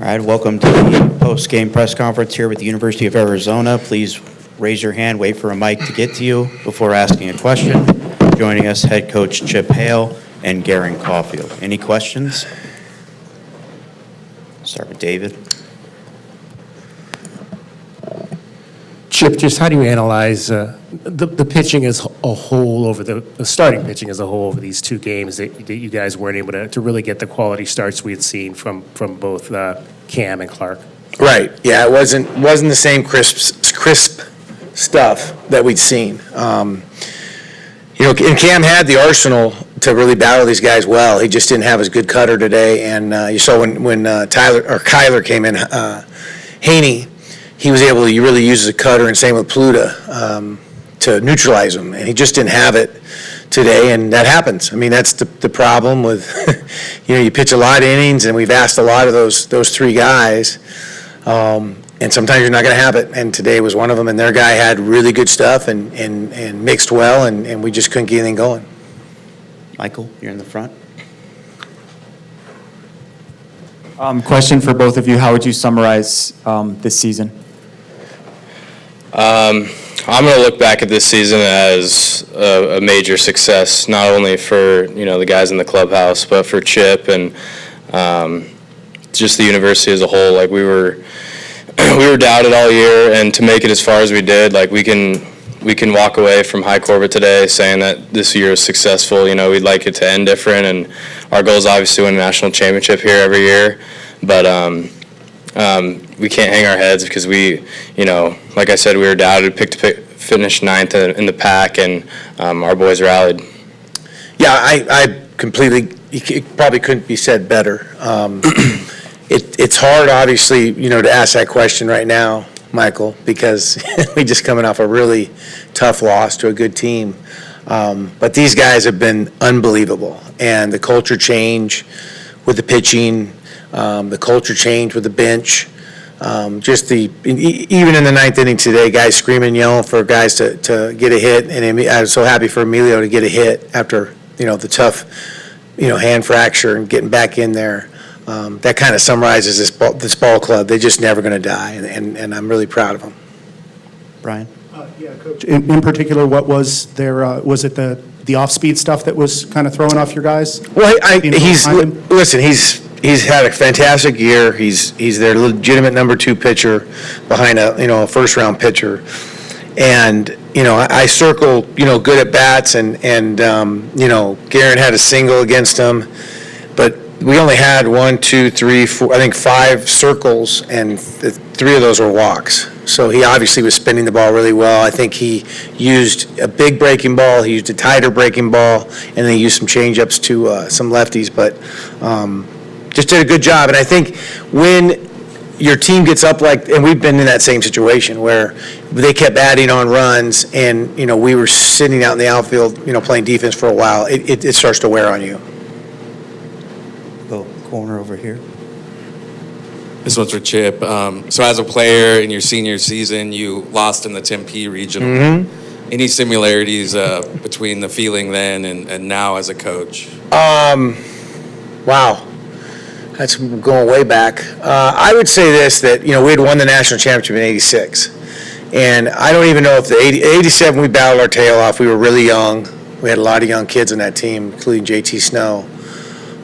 All right, welcome to the post-game press conference here with the University of Arizona. Please raise your hand, wait for a mic to get to you before asking a question. Joining us, head coach Chip Hale and Garen Caulfield. Any questions? Start with David. Chip, just how do you analyze the pitching as a whole over the starting pitching as a whole over these two games that you guys weren't able to really get the quality starts we had seen from both Cam and Clark? Right. Yeah, it wasn't the same crisp stuff that we'd seen. And Cam had the arsenal to really battle these guys well. He just didn't have his good cutter today. And you saw when Kyler came in, Haney, he was able to really use his cutter, and same with Pluta, to neutralize him. And he just didn't have it today, and that happens. I mean, that's the problem with, you pitch a lot of innings, and we've asked a lot of those three guys, and sometimes you're not going to have it. And today was one of them, and their guy had really good stuff and mixed well, and we just couldn't get anything going. Michael, you're in the front. Question for both of you. How would you summarize this season? I'm going to look back at this season as a major success, not only for the guys in the clubhouse, but for Chip and just the university as a whole. Like we were doubted all year, and to make it as far as we did, like we can walk away from High Corbett today saying that this year is successful. We'd like it to end different, and our goal is obviously to win a national championship here every year, but we can't hang our heads because like I said, we were doubted, finished ninth in the pack, and our boys rallied. Yeah, I completely, it probably couldn't be said better. It's hard, obviously, to ask that question right now, Michael, because we just coming off a really tough loss to a good team. But these guys have been unbelievable, and the culture change with the pitching, the culture change with the bench, even in the ninth inning today, guys screaming and yelling for guys to get a hit, and I was so happy for Emilio to get a hit after the tough hand fracture and getting back in there. That kind of summarizes this ball club. They're just never going to die, and I'm really proud of them. Brian? Yeah, Coach. In particular, what was there? Was it the off-speed stuff that was kind of throwing off your guys? Well, he's had a fantastic year. He's their legitimate number 2 pitcher behind a first-round pitcher, and I circle good at bats, and Garen had a single against him, but we only had 1, 2, 3, 4, I think 5 circles, and 3 of those were walks. So he obviously was spinning the ball really well. I think he used a big breaking ball, he used a tighter breaking ball, and then he used some changeups to some lefties, but just did a good job. And I think when your team gets up and we've been in that same situation where they kept adding on runs, and we were sitting out in the outfield, playing defense for a while, it starts to wear on you. Go corner over here. This one's for Chip. So as a player in your senior season, you lost in the Tempe Regional. Mm-hmm. Any similarities between the feeling then and now as a coach? Wow. That's going way back. I would say this, that, we had won the national championship in '86. And I don't even know if the '87 we battled our tail off. We were really young. We had a lot of young kids on that team, including JT Snow,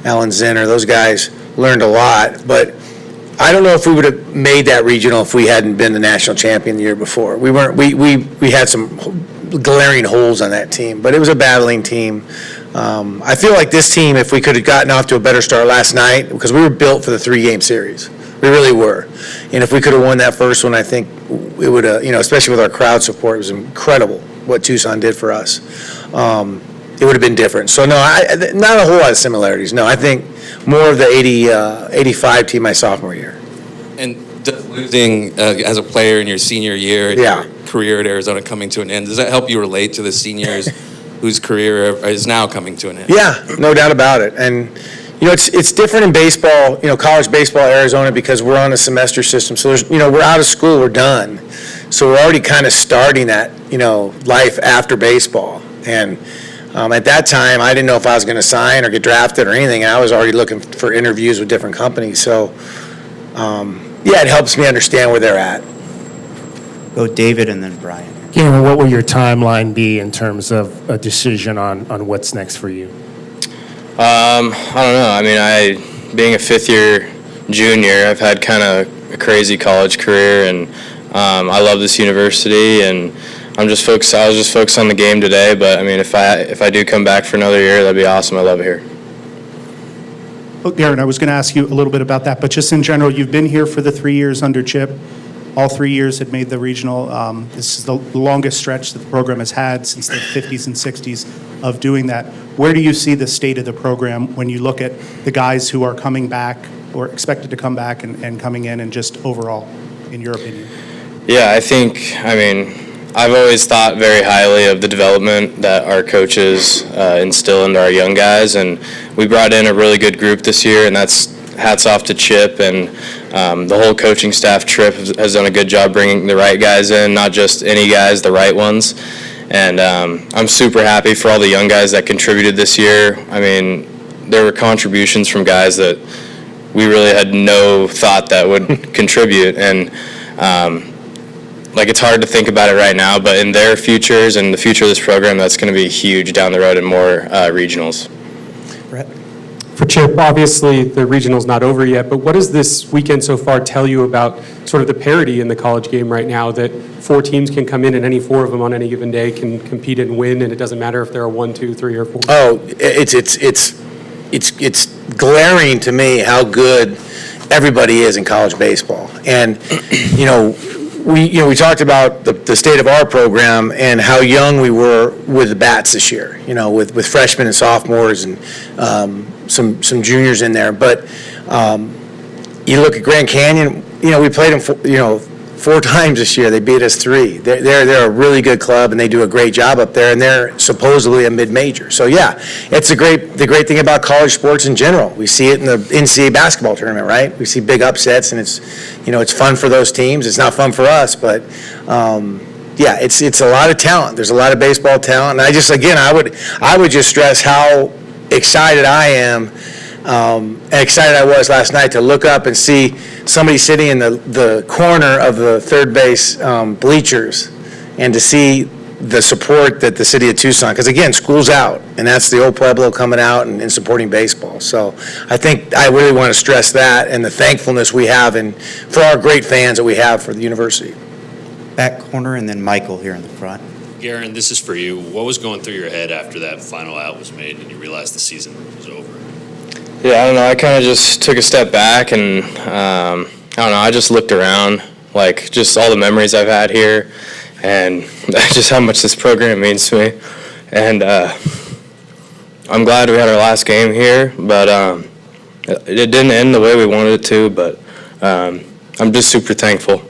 Alan Zinner. Those guys learned a lot. But I don't know if we would have made that regional if we hadn't been the national champion the year before. We weren't. We had some glaring holes on that team, but it was a battling team. I feel like this team, if we could have gotten off to a better start last night, because we were built for the 3-game series. We really were. And if we could have won that first one, I think it would have, especially with our crowd support, it was incredible what Tucson did for us. It would have been different. So, no, not a whole lot of similarities. No, I think more of the 85 team my sophomore year. And does losing as a player in your senior year, yeah, your career at Arizona coming to an end, does that help you relate to the seniors whose career is now coming to an end? Yeah, no doubt about it. And, it's different in baseball, college baseball at Arizona, because we're on a semester system. So, we're out of school, we're done. So we're already kind of starting that, life after baseball. And at that time, I didn't know if I was going to sign or get drafted or anything. I was already looking for interviews with different companies. So yeah, it helps me understand where they're at. Go David and then Brian. Garen, what will your timeline be in terms of a decision on what's next for you? I don't know. I mean, being a fifth-year junior, I've had kind of a crazy college career, and I love this university, and I was just focused on the game today. But I mean, if I do come back for another year, that'd be awesome. I love it here. Oh, Garen, I was going to ask you a little bit about that, but just in general, you've been here for the 3 years under Chip. All 3 years had made the regional. This is the longest stretch that the program has had since the 50s and 60s of doing that. Where do you see the state of the program when you look at the guys who are coming back or expected to come back and coming in, and just overall, in your opinion? Yeah, I mean, I've always thought very highly of the development that our coaches instill into our young guys, and we brought in a really good group this year, and that's hats off to Chip, and the whole coaching staff. Trip has done a good job bringing the right guys in, not just any guys, the right ones. And I'm super happy for all the young guys that contributed this year. I mean, there were contributions from guys that we really had no thought that would contribute. And it's hard to think about it right now, but in their futures and the future of this program, that's going to be huge down the road in more regionals. Brett? For Chip, obviously the regional's not over yet, but what does this weekend so far tell you about sort of the parity in the college game right now, that 4 teams can come in and any 4 of them on any given day can compete and win, and it doesn't matter if there are 1, 2, 3, or 4? Oh, it's glaring to me how good everybody is in college baseball. And, we talked about the state of our program and how young we were with the bats this year, with freshmen and sophomores and some juniors in there. But you look at Grand Canyon, we played them, 4 times this year. They beat us 3. They're a really good club, and they do a great job up there, and they're supposedly a mid-major. So, yeah, it's the great thing about college sports in general. We see it in the NCAA basketball tournament, right? We see big upsets, and it's fun for those teams. It's not fun for us, but yeah, it's a lot of talent. There's a lot of baseball talent, and I would just stress how excited I am. And excited I was last night to look up and see somebody sitting in the corner of the third base bleachers, and to see the support that the city of Tucson, because again, school's out, and that's the old Pueblo coming out and supporting baseball. So I think I really want to stress that, and the thankfulness we have, and for our great fans that we have for the university. Back corner, and then Michael here in the front. Garen, this is for you. What was going through your head after that final out was made and you realized the season was over? Yeah, I don't know. I kind of just took a step back, and I don't know. I just looked around, just all the memories I've had here, and just how much this program means to me. And I'm glad we had our last game here, but it didn't end the way we wanted it to. But I'm just super thankful.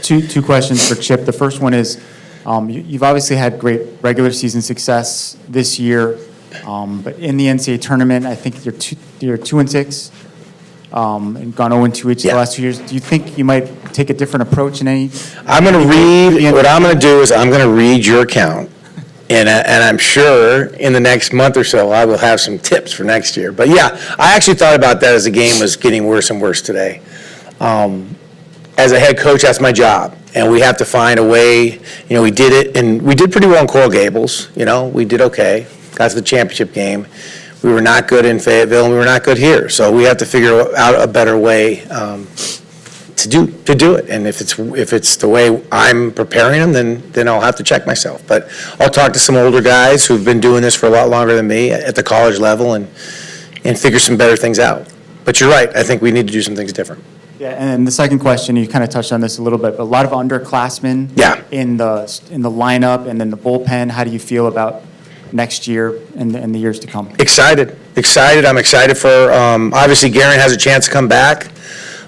Two questions for Chip. The first one is, you've obviously had great regular season success this year. But in the NCAA tournament, I think you're 2-6, and gone 0-2 each of the last 2 years. Do you think you might take a different approach in any? I'm going to read. What I'm going to do is I'm going to read your account, and I'm sure in the next month or so I will have some tips for next year. But yeah, I actually thought about that as the game was getting worse and worse today. As a head coach, that's my job. And we have to find a way. We did it, and we did pretty well in Coral Gables. We did okay. Got to the championship game. We were not good in Fayetteville, and we were not good here. So we have to figure out a better way to do it. And if it's the way I'm preparing them, then I'll have to check myself. But I'll talk to some older guys who've been doing this for a lot longer than me at the college level, and figure some better things out. But you're right. I think we need to do some things different. Yeah, and the second question, you kind of touched on this a little bit, but a lot of underclassmen in the lineup and then the bullpen. How do you feel about next year and the years to come? Excited. I'm excited for, obviously Garen has a chance to come back.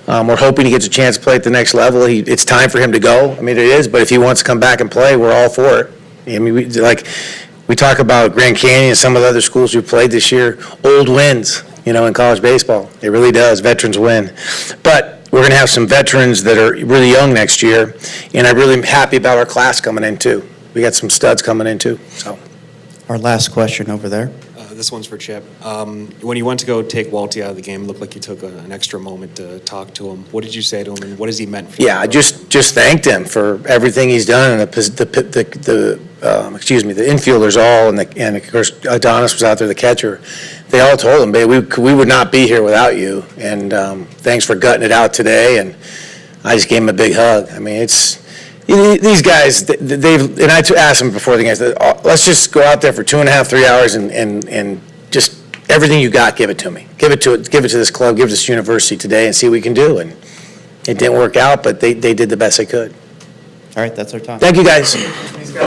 We're hoping he gets a chance to play at the next level. It's time for him to go. I mean, it is, but if he wants to come back and play, we're all for it. I mean, we talk about Grand Canyon and some of the other schools who played this year, old wins, in college baseball. It really does. Veterans win. But we're going to have some veterans that are really young next year, and I'm really happy about our class coming in, too. We got some studs coming in, too. So, Our last question over there. This one's for Chip. When you went to go take Walty out of the game, it looked like you took an extra moment to talk to him. What did you say to him, and what has he meant for you? Yeah, I just thanked him for everything he's done, and the infielders all, and of course Adonis was out there, the catcher. They all told him, "Babe, we would not be here without you." And thanks for gutting it out today. And I just gave him a big hug. I mean, these guys. They've, and I asked them before the game, let's just go out there for 2.5, 3 hours and just everything you got, give it to me. Give it to this club, give it to this university today, and see what we can do. And it didn't work out, but they did the best they could. All right, that's our time. Thank you, guys.